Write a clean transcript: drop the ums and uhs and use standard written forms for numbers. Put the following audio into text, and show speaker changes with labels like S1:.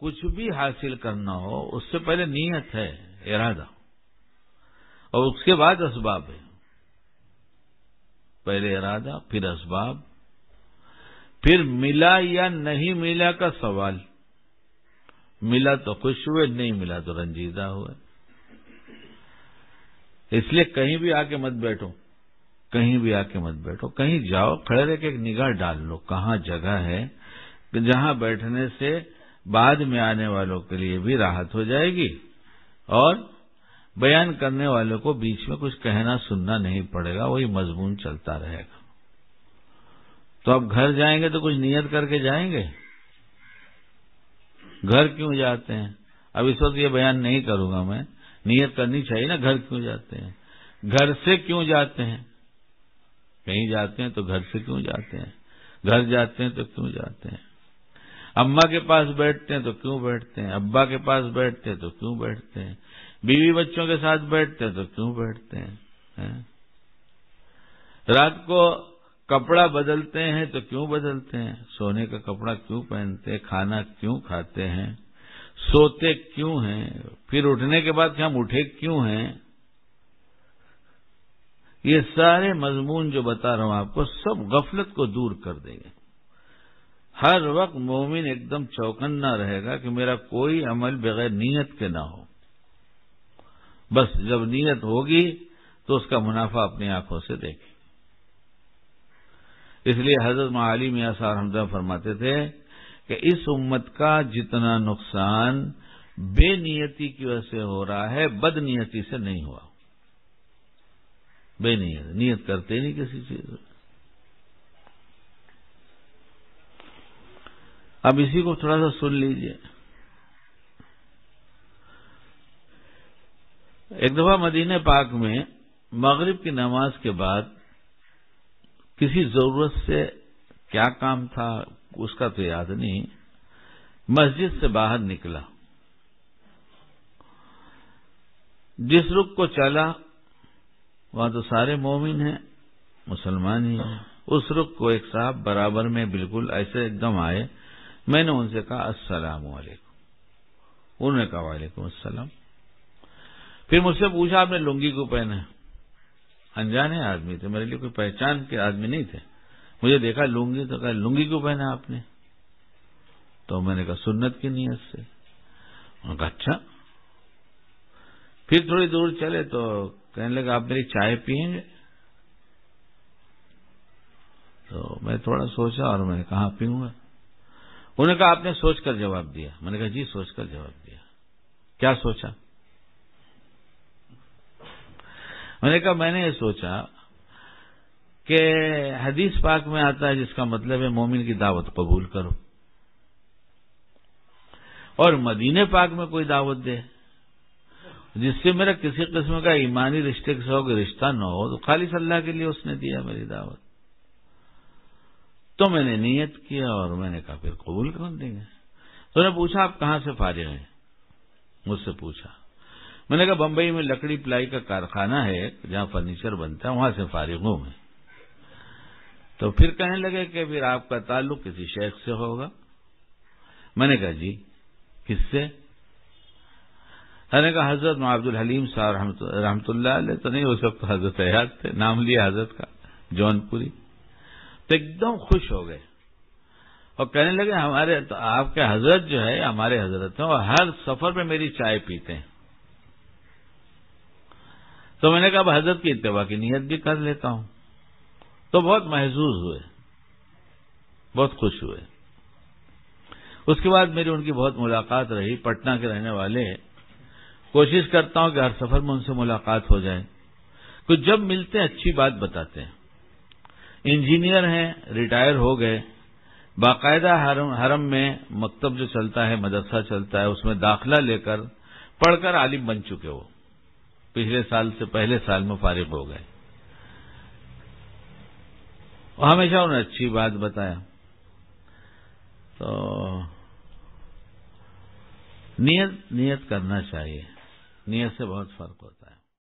S1: کچھ بھی حاصل کرنا ہو اس سے پہلے نیت ہے، ارادہ، اور اس کے بعد اسباب ہے۔ پہلے ارادہ، پھر اسباب، پھر ملا یا نہیں ملا کا سوال۔ ملا تو خوش ہوئے، نہیں ملا تو رنجیدہ ہوئے۔ اس لیے کہیں بھی آ کے مت بیٹھو، کہیں بھی آ کے مت بیٹھو، کہیں جاؤ کھڑے رہ کے ایک نگاہ ڈال لو کہاں جگہ ہے کہ جہاں بیٹھنے سے بعد میں آنے والوں کے لیے بھی راحت ہو جائے گی اور بیان کرنے والوں کو بیچ میں کچھ کہنا سننا نہیں پڑے گا، وہی مضمون چلتا رہے گا۔ تو اب گھر جائیں گے تو کچھ نیت کر کے جائیں گے؟ گھر کیوں جاتے ہیں؟ اب اس وقت یہ بیان نہیں کروں گا میں، نیت کرنی چاہیے نا، گھر کیوں جاتے ہیں؟ گھر سے کیوں جاتے ہیں؟ کہیں جاتے ہیں تو گھر سے کیوں جاتے ہیں؟ گھر جاتے ہیں تو کیوں جاتے ہیں؟ اماں کے پاس بیٹھتے ہیں تو کیوں بیٹھتے ہیں؟ ابا کے پاس بیٹھتے ہیں تو کیوں بیٹھتے ہیں؟ بیوی بچوں کے ساتھ بیٹھتے ہیں تو کیوں بیٹھتے ہیں؟ رات کو کپڑا بدلتے ہیں تو کیوں بدلتے ہیں؟ سونے کا کپڑا کیوں پہنتے ہیں؟ کھانا کیوں کھاتے ہیں؟ سوتے کیوں ہیں؟ پھر اٹھنے کے بعد کہ ہم اٹھے کیوں ہیں؟ یہ سارے مضمون جو بتا رہا ہوں آپ کو سب غفلت کو دور کر دیں گے۔ ہر وقت مومن ایک دم چوکنا رہے گا کہ میرا کوئی عمل بغیر نیت کے نہ ہو۔ بس جب نیت ہوگی تو اس کا منافع اپنی آنکھوں سے دیکھیں۔ اس لیے حضرت معالی میاں صاحب رحمۃ اللہ فرماتے تھے کہ اس امت کا جتنا نقصان بے نیتی کی وجہ سے ہو رہا ہے بد نیتی سے نہیں ہوا۔ بے نیت کرتے نہیں کسی چیز۔ اب اسی کو تھوڑا سا سن لیجئے۔ ایک دفعہ مدینہ پاک میں مغرب کی نماز کے بعد کسی ضرورت سے کیا کام تھا اس کا تو یاد نہیں، مسجد سے باہر نکلا، جس رخ کو چلا وہاں تو سارے مومن ہیں، مسلمان ہی ہیں، اس رخ کو ایک صاحب برابر میں بالکل ایسے ایک دم آئے، میں نے ان سے کہا السلام علیکم، انہوں نے کہا وعلیکم السلام۔ پھر مجھ سے پوچھا آپ نے لنگی کیوں پہنا ہے؟ انجانے آدمی تھے، میرے لیے کوئی پہچان کے آدمی نہیں تھے، مجھے دیکھا لنگی تو کہا لنگی کیوں پہنا آپ نے؟ تو میں نے کہا سنت کی نیت سے۔ انہوں نے کہا اچھا۔ پھر تھوڑی دور چلے تو کہنے لگا آپ میری چائے پیئیں گے؟ تو میں تھوڑا سوچا اور میں نے کہا پیوں گا۔ انہوں نے کہا آپ نے سوچ کر جواب دیا؟ میں نے کہا جی سوچ کر جواب دیا۔ کیا سوچا؟ میں نے کہا میں نے یہ سوچا کہ حدیث پاک میں آتا ہے جس کا مطلب ہے مومن کی دعوت قبول کرو، اور مدینے پاک میں کوئی دعوت دے جس سے میرا کسی قسم کا ایمانی رشتے کے ساتھ رشتہ نہ ہو تو خالص اللہ کے لیے اس نے دیا میری دعوت۔ تو میں نے نیت کیا اور میں نے کہا پھر قبول کر دیں گے۔ تو نے پوچھا آپ کہاں سے فارغ ہیں؟ مجھ سے پوچھا۔ میں نے کہا بمبئی میں لکڑی پلائی کا کارخانہ ہے جہاں فرنیچر بنتا ہے، وہاں سے فارغ ہوں میں۔ تو پھر کہنے لگے کہ پھر آپ کا تعلق کسی شیخ سے ہوگا۔ میں نے کہا جی کس سے؟ میں نے کہا حضرت عبد الحلیم صاحب رحمۃ اللہ علیہ تو نہیں، اس وقت حضرت حیات تھے، نام لیا حضرت کا، جون پوری۔ تو ایک دم خوش ہو گئے اور کہنے لگے ہمارے تو آپ کے حضرت جو ہے ہمارے حضرت ہیں اور ہر سفر میں میری چائے پیتے ہیں۔ تو میں نے کہا اب حضرت کی اتباع کی نیت بھی کر لیتا ہوں۔ تو بہت محظوظ ہوئے، بہت خوش ہوئے۔ اس کے بعد میری ان کی بہت ملاقات رہی، پٹنہ کے رہنے والے، کوشش کرتا ہوں کہ ہر سفر میں ان سے ملاقات ہو جائے۔ کچھ جب ملتے ہیں اچھی بات بتاتے ہیں۔ انجینئر ہیں، ریٹائر ہو گئے، باقاعدہ حرم میں مکتب جو چلتا ہے، مدرسہ چلتا ہے، اس میں داخلہ لے کر پڑھ کر عالم بن چکے، وہ پچھلے سال سے پہلے سال میں فارغ ہو گئے۔ ہمیشہ انہوں نے اچھی بات بتایا۔ تو نیت کرنا چاہیے، نیت سے بہت فرق ہوتا ہے۔